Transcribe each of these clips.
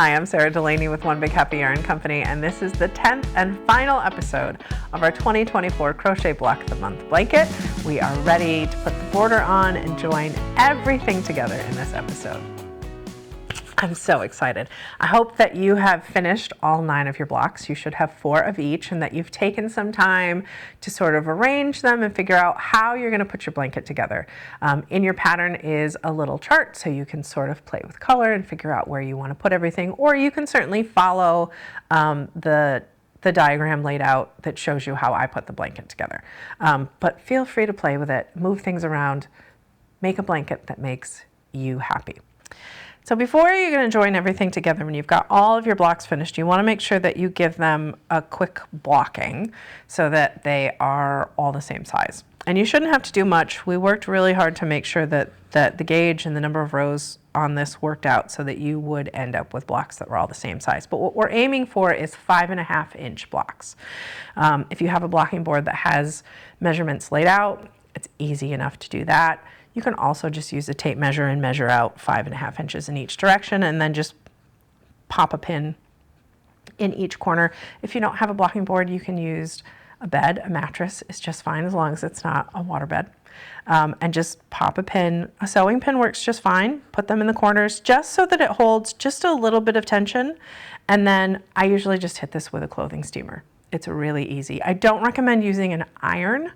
Hi, I'm Sara Delaney with One Big Happy Yarn Company, and this is the 10th and final episode of our 2024 Crochet Block of the Month blanket. We are ready to put the border on and join everything together in this episode. I'm so excited. I hope that you have finished all 9 of your blocks. You should have 4 of each, and that you've taken some time to sort of arrange them and figure out how you're going to put your blanket together. In your pattern is a little chart, so you can sort of play with color and figure out where you want to put everything, or you can certainly follow the diagram laid out that shows you how I put the blanket together. But feel free to play with it, move things around, make a blanket that makes you happy. So before you're going to join everything together, when you've got all of your blocks finished, you want to make sure that you give them a quick blocking so that they are all the same size. And you shouldn't have to do much. We worked really hard to make sure that the gauge and the number of rows on this worked out so that you would end up with blocks that were all the same size. But what we're aiming for is 5.5-inch blocks. If you have a blocking board that has measurements laid out, it's easy enough to do that. You can also just use a tape measure and measure out 5.5 inches in each direction, and then just pop a pin in each corner. If you don't have a blocking board, you can use a bed. A mattress is just fine as long as it's not a water bed. And just pop a pin. A sewing pin works just fine. Put them in the corners just so that it holds just a little bit of tension. And then I usually just hit this with a clothing steamer. It's really easy. I don't recommend using an iron.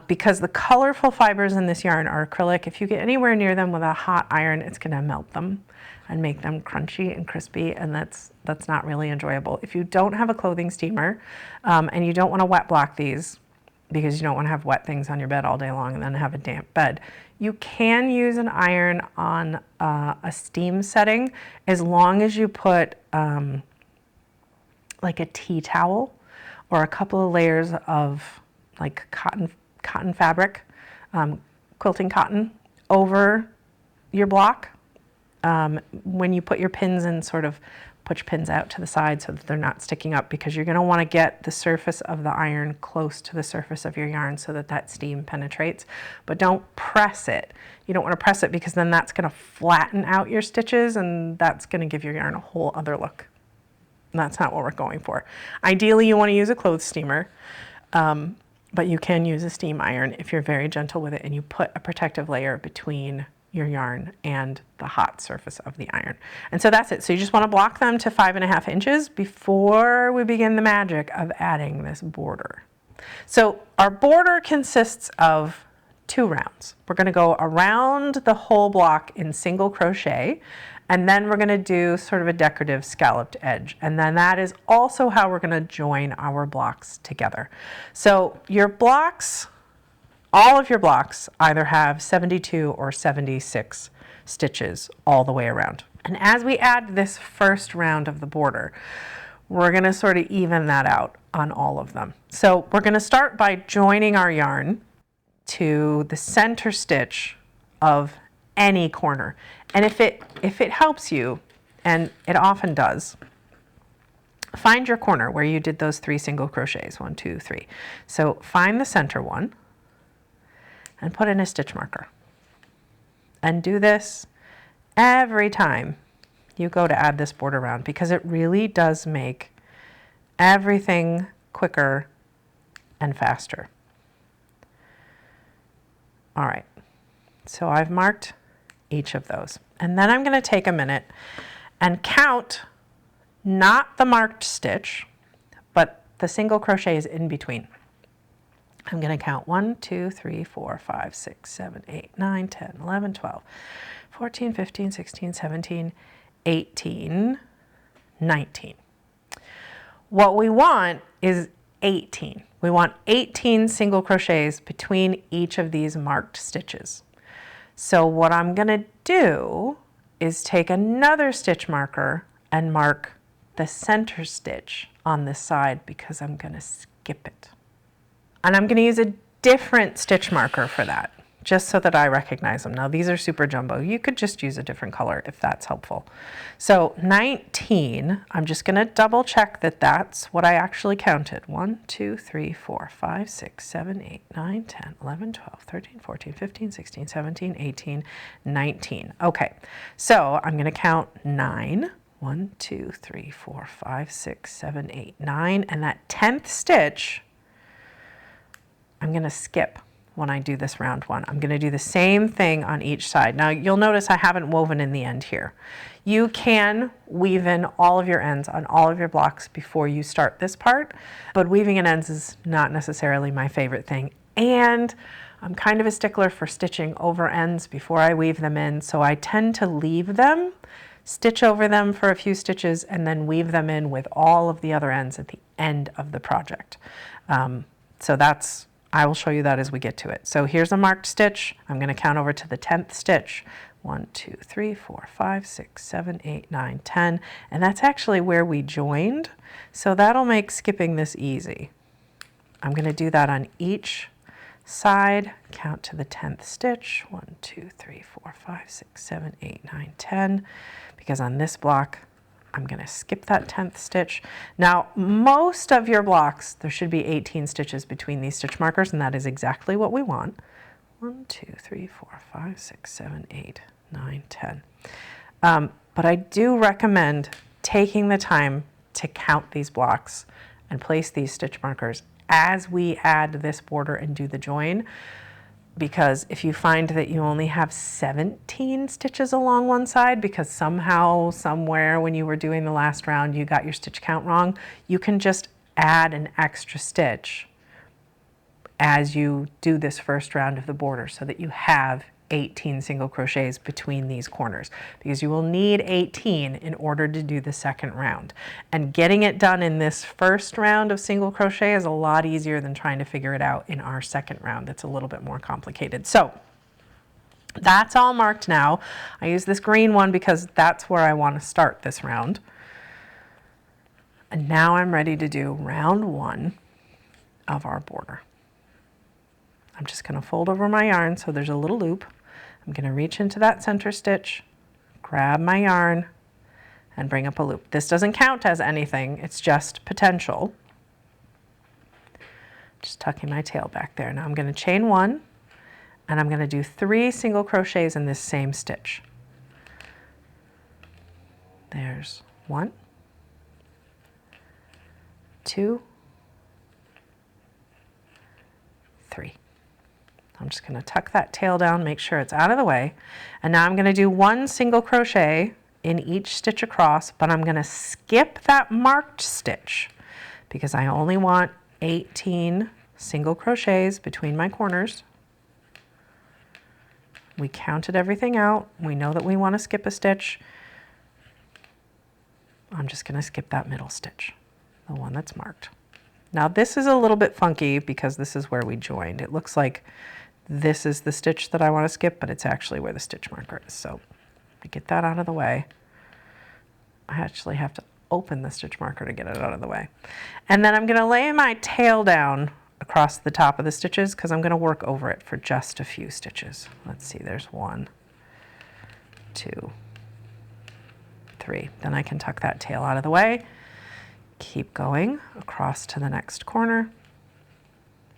Because the colorful fibers in this yarn are acrylic. If you get anywhere near them with a hot iron, it's going to melt them and make them crunchy and crispy, and that's not really enjoyable. If you don't have a clothing steamer and you don't want to wet block these because you don't want to have wet things on your bed all day long and then have a damp bed, you can use an iron on a steam setting as long as you put like a tea towel or a couple of layers of like cotton fabric, quilting cotton over your block. When you put your pins in, sort of put your pins out to the side so that they're not sticking up, because you're going to want to get the surface of the iron close to the surface of your yarn so that that steam penetrates. But don't press it. You don't want to press it because then that's going to flatten out your stitches, and that's going to give your yarn a whole other look. And that's not what we're going for. Ideally, you want to use a clothes steamer. But you can use a steam iron if you're very gentle with it and you put a protective layer between your yarn and the hot surface of the iron. And so that's it. So you just want to block them to 5.5 inches before we begin the magic of adding this border. So our border consists of 2 rounds. We're going to go around the whole block in single crochet, and then we're going to do sort of a decorative scalloped edge. And then that is also how we're going to join our blocks together. So your blocks, all of your blocks either have 72 or 76 stitches all the way around. And as we add this first round of the border, we're going to sort of even that out on all of them. So we're going to start by joining our yarn to the center stitch of any corner. And if it helps you, and it often does, find your corner where you did those 3 single crochets, 1, 2, 3. So find the center one and put in a stitch marker. And do this every time you go to add this border round, because it really does make everything quicker and faster. All right, so I've marked each of those. And then I'm going to take a minute and count not the marked stitch, but the single crochets in between. I'm going to count 1, 2, 3, 4, 5, 6, 7, 8, 9, 10, 11, 12, 14, 15, 16, 17, 18, 19. What we want is 18. We want 18 single crochets between each of these marked stitches. So what I'm going to do is take another stitch marker and mark the center stitch on this side, because I'm going to skip it. And I'm going to use a different stitch marker for that, just so that I recognize them. Now these are super jumbo. You could just use a different color if that's helpful. So 19, I'm just going to double check that that's what I actually counted. 1, 2, 3, 4, 5, 6, 7, 8, 9, 10, 11, 12, 13, 14, 15, 16, 17, 18, 19. Okay, so I'm going to count 9. 1, 2, 3, 4, 5, 6, 7, 8, 9, and that 10th stitch I'm going to skip when I do this round 1. I'm going to do the same thing on each side. Now you'll notice I haven't woven in the end here. You can weave in all of your ends on all of your blocks before you start this part, but weaving in ends is not necessarily my favorite thing. And I'm kind of a stickler for stitching over ends before I weave them in, so I tend to leave them, stitch over them for a few stitches, and then weave them in with all of the other ends at the end of the project. I will show you that as we get to it. So here's a marked stitch. I'm going to count over to the 10th stitch. 1, 2, 3, 4, 5, 6, 7, 8, 9, 10. And that's actually where we joined. So that'll make skipping this easy. I'm going to do that on each side. Count to the 10th stitch. 1, 2, 3, 4, 5, 6, 7, 8, 9, 10. Because on this block, I'm going to skip that 10th stitch. Now, most of your blocks, there should be 18 stitches between these stitch markers, and that is exactly what we want. 1, 2, 3, 4, 5, 6, 7, 8, 9, 10. But I do recommend taking the time to count these blocks and place these stitch markers as we add this border and do the join. Because if you find that you only have 17 stitches along one side because somehow, somewhere when you were doing the last round, you got your stitch count wrong, you can just add an extra stitch as you do this first round of the border so that you have 18 single crochets between these corners, because you will need 18 in order to do the second round. And getting it done in this first round of single crochet is a lot easier than trying to figure it out in our second round. It's a little bit more complicated. So that's all marked now. I use this green one because that's where I want to start this round. And now I'm ready to do round 1 of our border. I'm just going to fold over my yarn so there's a little loop. I'm going to reach into that center stitch, grab my yarn, and bring up a loop. This doesn't count as anything, it's just potential. Just tucking my tail back there. Now I'm going to chain 1, and I'm going to do 3 single crochets in this same stitch. There's 1, 2, 3. I'm just going to tuck that tail down, make sure it's out of the way. And now I'm going to do 1 single crochet in each stitch across, but I'm going to skip that marked stitch because I only want 18 single crochets between my corners. We counted everything out. We know that we want to skip a stitch. I'm just going to skip that middle stitch, the one that's marked. Now this is a little bit funky because this is where we joined. It looks like this is the stitch that I want to skip, but it's actually where the stitch marker is. So to get that out of the way, I actually have to open the stitch marker to get it out of the way. And then I'm going to lay my tail down across the top of the stitches because I'm going to work over it for just a few stitches. Let's see, there's 1, 2, 3. Then I can tuck that tail out of the way. Keep going across to the next corner,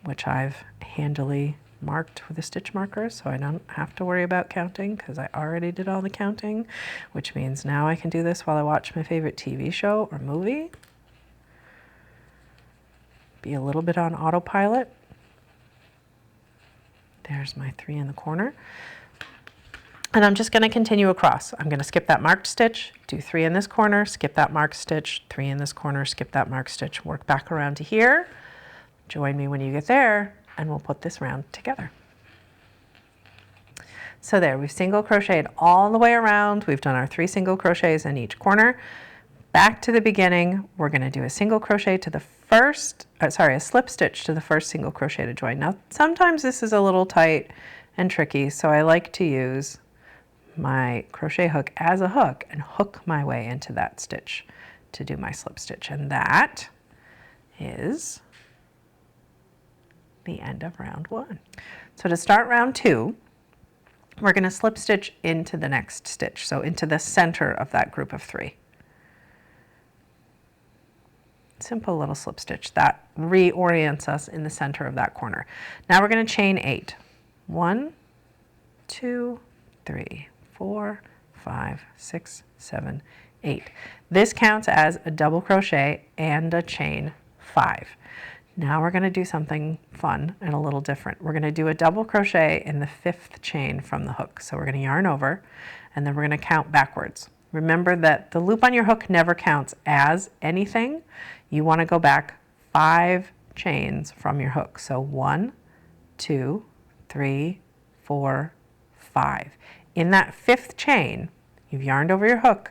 which I've handily marked with a stitch marker, so I don't have to worry about counting because I already did all the counting, which means now I can do this while I watch my favorite TV show or movie. Be a little bit on autopilot. There's my 3 in the corner. And I'm just going to continue across. I'm going to skip that marked stitch, do 3 in this corner, skip that marked stitch, 3 in this corner, skip that marked stitch, work back around to here. Join me when you get there, and we'll put this round together. So there, we've single crocheted all the way around. We've done our 3 single crochets in each corner. Back to the beginning, we're going to do a single crochet to the first, a slip stitch to the first single crochet to join. Now, sometimes this is a little tight and tricky, so I like to use my crochet hook as a hook and hook my way into that stitch to do my slip stitch. And that is the end of round 1. So to start round 2, we're going to slip stitch into the next stitch, so into the center of that group of 3. Simple little slip stitch that reorients us in the center of that corner. Now we're going to chain 8. 1, 2, 3, 4, 5, 6, 7, 8. This counts as a double crochet and a chain 5. Now we're going to do something fun and a little different. We're going to do a double crochet in the 5th chain from the hook. So we're going to yarn over and then we're going to count backwards. Remember that the loop on your hook never counts as anything. You want to go back 5 chains from your hook. So 1, 2, 3, 4, 5. In that 5th chain, you've yarned over your hook.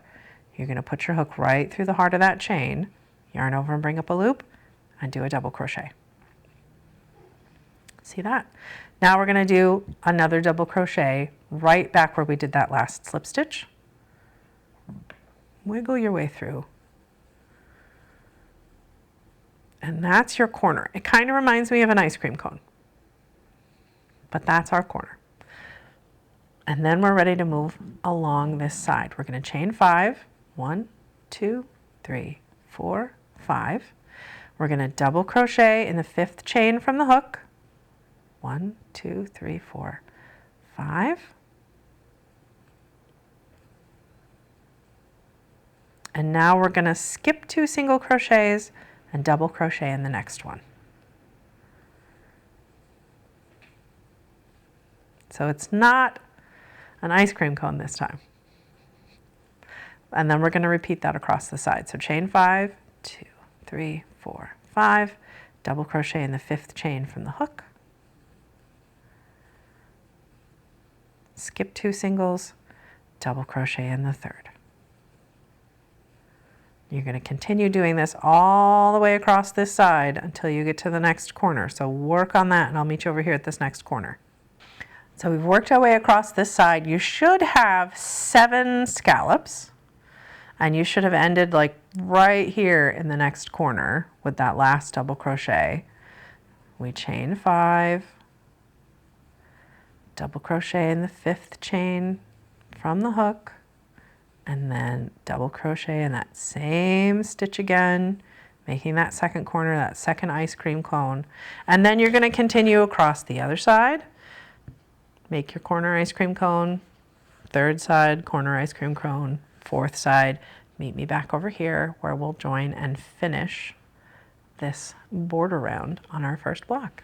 You're going to put your hook right through the heart of that chain, yarn over and bring up a loop, and do a double crochet. See that? Now we're going to do another double crochet right back where we did that last slip stitch. Wiggle your way through. And that's your corner. It kind of reminds me of an ice cream cone, but that's our corner. And then we're ready to move along this side. We're going to chain 5. 1, 2, 3, 4, 5. We're going to double crochet in the 5th chain from the hook. 1, 2, 3, 4, 5. And now we're going to skip 2 single crochets and double crochet in the next one. So it's not an ice cream cone this time. And then we're going to repeat that across the side. So chain 5, 2, 3, 4, 5, double crochet in the 5th chain from the hook, skip 2 singles, double crochet in the 3rd. You're going to continue doing this all the way across this side until you get to the next corner. So work on that and I'll meet you over here at this next corner. So we've worked our way across this side. You should have 7 scallops. And you should have ended like right here in the next corner with that last double crochet. We chain 5, double crochet in the 5th chain from the hook, and then double crochet in that same stitch again, making that second corner, that second ice cream cone. And then you're going to continue across the other side. Make your corner ice cream cone, 3rd side, corner ice cream cone, 4th side. Meet me back over here where we'll join and finish this border round on our first block.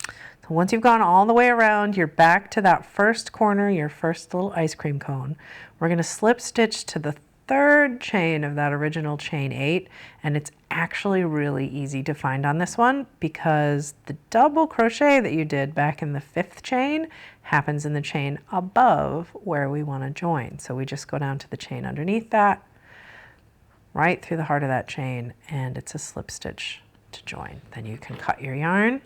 So once you've gone all the way around, you're back to that first corner, your first little ice cream cone. We're going to slip stitch to the 3rd chain of that original chain 8, and it's actually really easy to find on this one because the double crochet that you did back in the 5th chain happens in the chain above where we want to join. So we just go down to the chain underneath that, right through the heart of that chain, and it's a slip stitch to join. Then you can cut your yarn,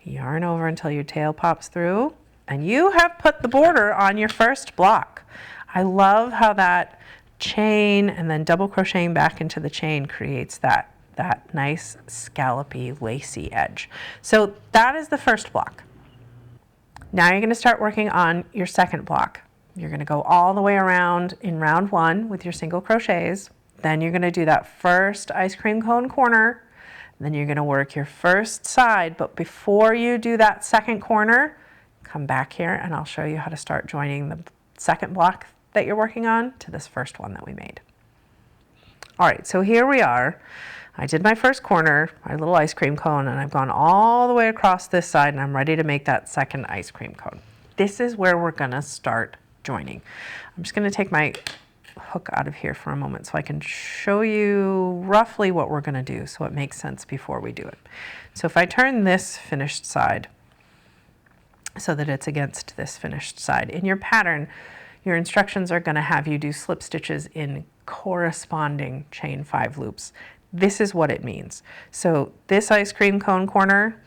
yarn over until your tail pops through, and you have put the border on your first block. I love how that chain and then double crocheting back into the chain creates that nice scallopy, lacy edge. So that is the first block. Now you're going to start working on your second block. You're going to go all the way around in round 1 with your single crochets. Then you're going to do that first ice cream cone corner. Then you're going to work your first side. But before you do that second corner, come back here and I'll show you how to start joining the second block that you're working on to this first one that we made. All right, so here we are. I did my first corner, my little ice cream cone, and I've gone all the way across this side and I'm ready to make that second ice cream cone. This is where we're gonna start joining. I'm just gonna take my hook out of here for a moment so I can show you roughly what we're gonna do so it makes sense before we do it. So if I turn this finished side so that it's against this finished side, in your pattern, your instructions are going to have you do slip stitches in corresponding chain 5 loops. This is what it means. So this ice cream cone corner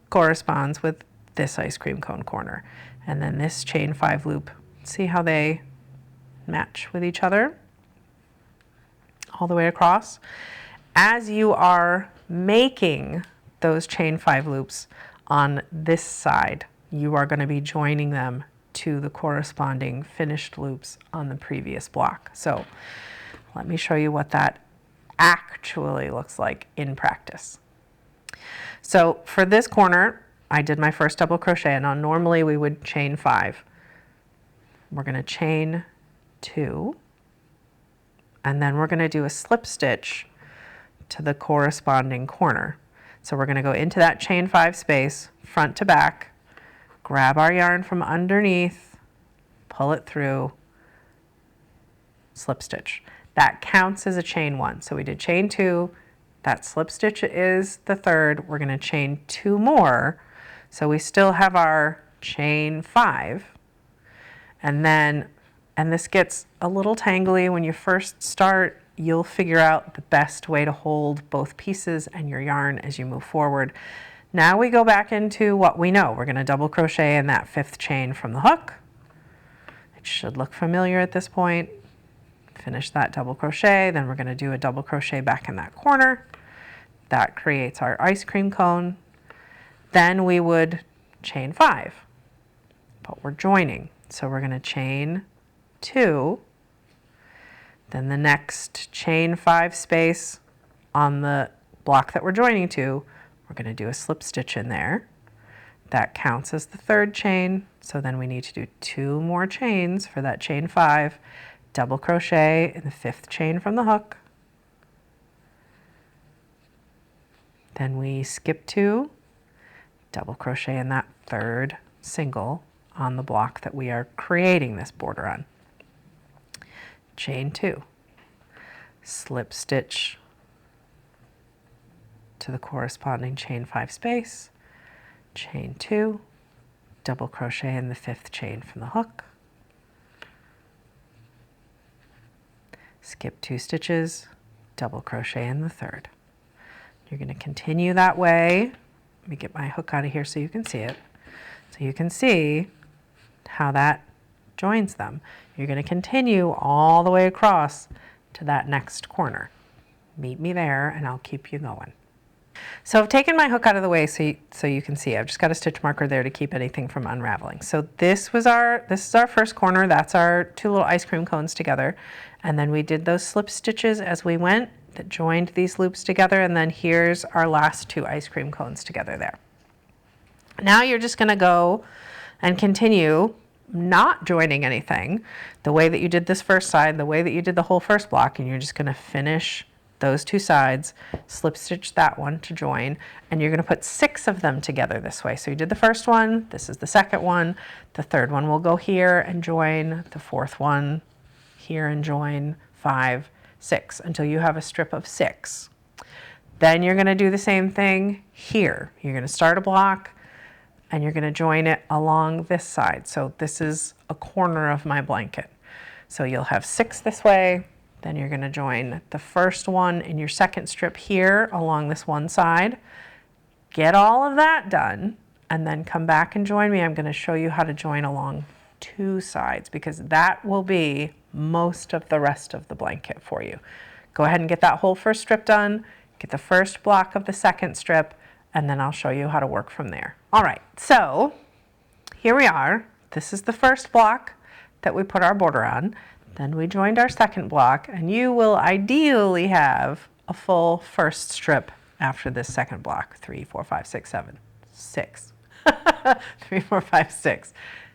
corresponds with this ice cream cone corner. And then this chain 5 loop, see how they match with each other all the way across? As you are making those chain 5 loops on this side, you are going to be joining them to the corresponding finished loops on the previous block. So let me show you what that actually looks like in practice. So for this corner, I did my first double crochet, and normally we would chain 5. We're going to chain 2, and then we're going to do a slip stitch to the corresponding corner. So we're going to go into that chain 5 space, front to back, grab our yarn from underneath, pull it through, slip stitch. That counts as a chain 1. So we did chain 2, that slip stitch is the third. We're going to chain 2 more. So we still have our chain 5. And then, and this gets a little tangly when you first start, you'll figure out the best way to hold both pieces and your yarn as you move forward. Now we go back into what we know. We're going to double crochet in that 5th chain from the hook. It should look familiar at this point. Finish that double crochet, then we're going to do a double crochet back in that corner. That creates our ice cream cone. Then we would chain 5, but we're joining. So we're going to chain 2, then the next chain 5 space on the block that we're joining to, we're going to do a slip stitch in there. That counts as the 3rd chain, so then we need to do 2 more chains for that chain 5, double crochet in the 5th chain from the hook. Then we skip 2, double crochet in that 3rd single on the block that we are creating this border on. Chain 2, slip stitch to the corresponding chain 5 space, chain 2, double crochet in the 5th chain from the hook, skip 2 stitches, double crochet in the 3rd. You're going to continue that way. Let me get my hook out of here so you can see it. So you can see how that joins them. You're going to continue all the way across to that next corner. Meet me there and I'll keep you going. So I've taken my hook out of the way so you can see. I've just got a stitch marker there to keep anything from unraveling. So this is our first corner. That's our 2 little ice cream cones together. And then we did those slip stitches as we went that joined these loops together. And then here's our last 2 ice cream cones together there. Now you're just going to go and continue not joining anything the way that you did this first side, the way that you did the whole first block, and you're just going to finish those 2 sides, slip stitch that one to join, and you're going to put 6 of them together this way. So you did the first one, this is the second one, the third one will go here and join, the fourth one here and join, 5, 6, until you have a strip of 6. Then you're going to do the same thing here. You're going to start a block and you're going to join it along this side. So this is a corner of my blanket. So you'll have 6 this way, then you're going to join the first one in your second strip here along this one side. Get all of that done and then come back and join me. I'm going to show you how to join along 2 sides because that will be most of the rest of the blanket for you. Go ahead and get that whole first strip done, get the first block of the second strip, and then I'll show you how to work from there. All right, so here we are. This is the first block that we put our border on. Then we joined our second block, and you will ideally have a full first strip after this second block. 3, 4, 5, 6, 7, 6. 3, 4, 5, 6.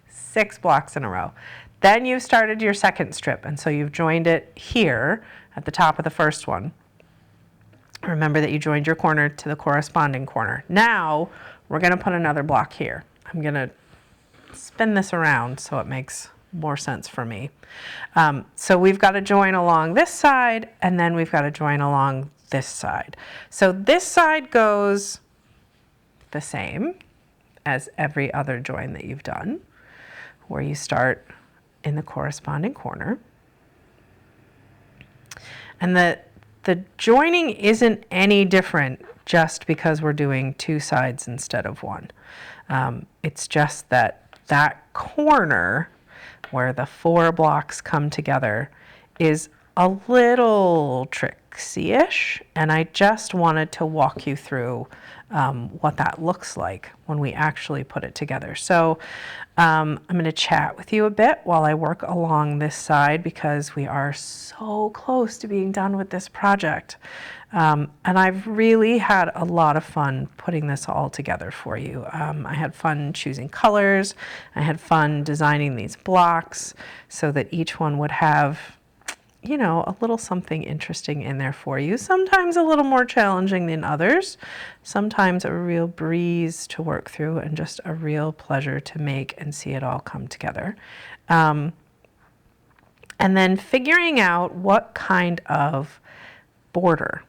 6 blocks in a row. Then you've started your second strip, and so you've joined it here at the top of the first one. Remember that you joined your corner to the corresponding corner. Now we're going to put another block here. I'm going to spin this around so it makes more sense for me. So we've got to join along this side, and then we've got to join along this side. So this side goes the same as every other join that you've done, where you start in the corresponding corner. And the joining isn't any different just because we're doing 2 sides instead of 1. It's just that corner where the 4 blocks come together is a little tricksy-ish, and I just wanted to walk you through what that looks like when we actually put it together. So I'm going to chat with you a bit while I work along this side because we are so close to being done with this project. And I've really had a lot of fun putting this all together for you. I had fun choosing colors. I had fun designing these blocks so that each one would have, you know, a little something interesting in there for you. Sometimes a little more challenging than others. Sometimes a real breeze to work through and just a real pleasure to make and see it all come together. And then figuring out what kind of border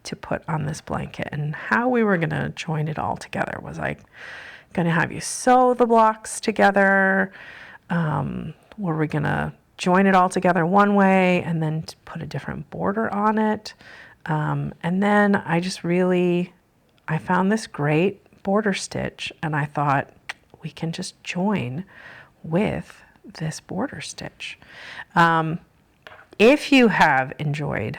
to put on this blanket and how we were going to join it all together. Was I going to have you sew the blocks together? Were we going to join it all together one way and then put a different border on it? And then I found this great border stitch and I thought we can just join with this border stitch. If you have enjoyed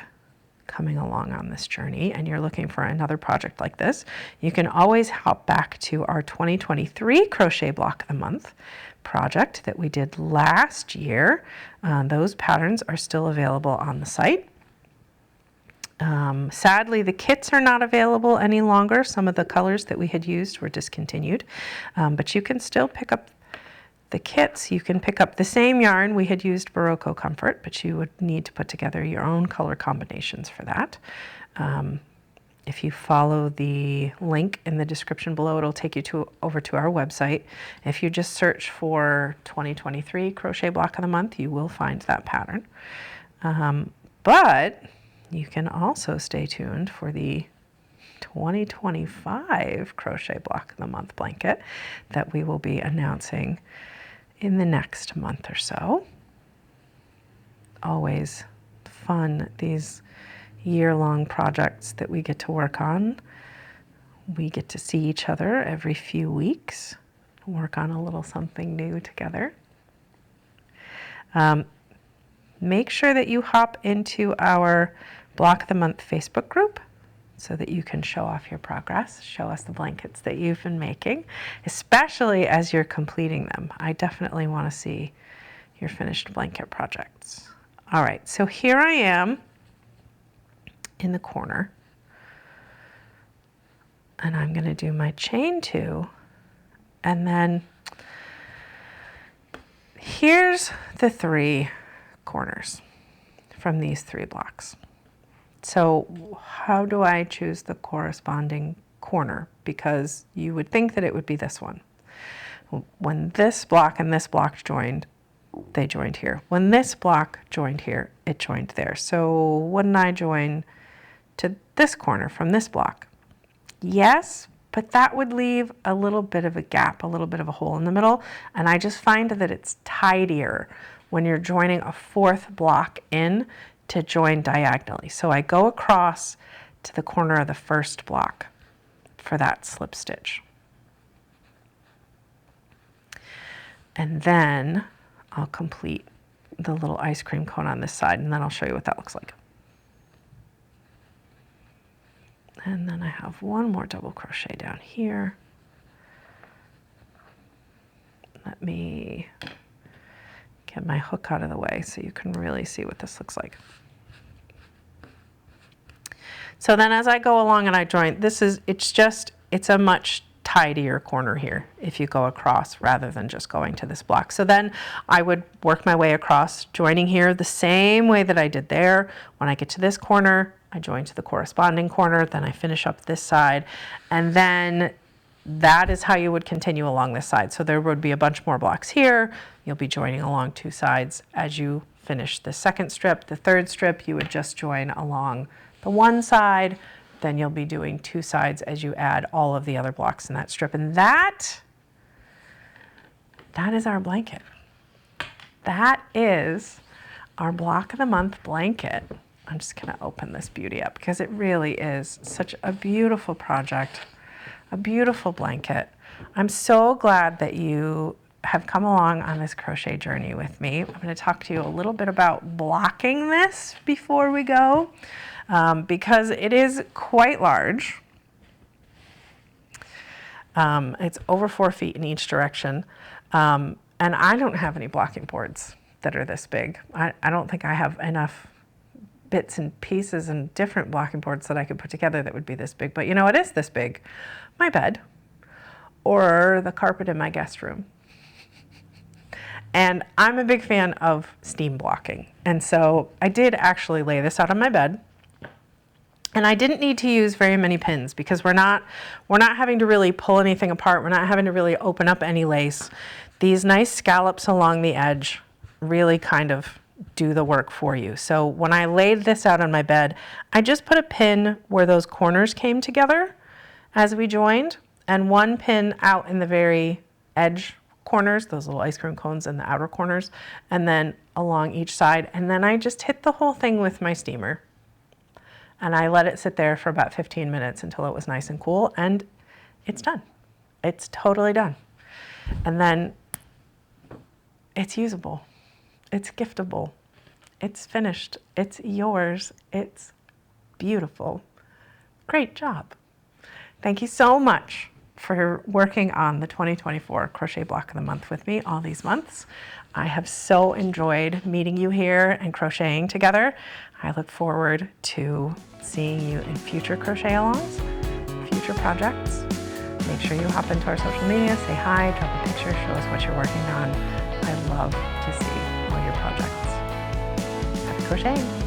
coming along on this journey and you're looking for another project like this, you can always hop back to our 2023 Crochet Block of the Month project that we did last year. Those patterns are still available on the site. Sadly, the kits are not available any longer. Some of the colors that we had used were discontinued, but you can still pick up the kits. You can pick up the same yarn. We had used Barocco Comfort, but you would need to put together your own color combinations for that. If you follow the link in the description below, it'll take you over to our website. If you just search for 2023 Crochet Block of the Month, you will find that pattern. But you can also stay tuned for the 2025 Crochet Block of the Month blanket that we will be announcing in the next month or so. Always fun, these year-long projects that we get to work on. We get to see each other every few weeks, work on a little something new together. Make sure that you hop into our Block of the Month Facebook group so that you can show off your progress, show us the blankets that you've been making, especially as you're completing them. I definitely want to see your finished blanket projects. All right, so here I am in the corner, and I'm going to do my chain 2, and then here's the 3 corners from these 3 blocks. So how do I choose the corresponding corner? Because you would think that it would be this one. When this block and this block joined, they joined here. When this block joined here, it joined there. So wouldn't I join to this corner from this block? Yes, but that would leave a little bit of a gap, a little bit of a hole in the middle. And I just find that it's tidier when you're joining a 4th block in to join diagonally. So I go across to the corner of the 1st block for that slip stitch. And then I'll complete the little ice cream cone on this side, and then I'll show you what that looks like. And then I have one more double crochet down here. Let me get my hook out of the way so you can really see what this looks like. So then as I go along and I join, it's a much tidier corner here if you go across rather than just going to this block. So then I would work my way across, joining here the same way that I did there. When I get to this corner, I join to the corresponding corner, then I finish up this side, and then that is how you would continue along this side. So there would be a bunch more blocks here. You'll be joining along 2 sides as you finish the 2nd strip. The 3rd strip, you would just join along the one side. Then you'll be doing 2 sides as you add all of the other blocks in that strip. And that is our blanket. That is our Block of the Month blanket. I'm just going to open this beauty up because it really is such a beautiful project, a beautiful blanket. I'm so glad that you have come along on this crochet journey with me. I'm going to talk to you a little bit about blocking this before we go, because it is quite large. It's over 4 feet in each direction, and I don't have any blocking boards that are this big. I don't think I have enough bits and pieces and different blocking boards that I could put together that would be this big. But you know what is this big? My bed or the carpet in my guest room. And I'm a big fan of steam blocking. And so I did actually lay this out on my bed. And I didn't need to use very many pins because we're not having to really pull anything apart. We're not having to really open up any lace. These nice scallops along the edge really kind of do the work for you. So when I laid this out on my bed, I just put a pin where those corners came together as we joined, and one pin out in the very edge corners, those little ice cream cones in the outer corners, and then along each side. And then I just hit the whole thing with my steamer. And I let it sit there for about 15 minutes until it was nice and cool, and it's done. It's totally done. And then it's usable. It's giftable. It's finished. It's yours. It's beautiful. Great job. Thank you so much for working on the 2024 Crochet Block of the Month with me all these months. I have so enjoyed meeting you here and crocheting together. I look forward to seeing you in future crochet-alongs, future projects. Make sure you hop into our social media, say hi, drop a picture, show us what you're working on. I love to see all your projects. Happy crocheting!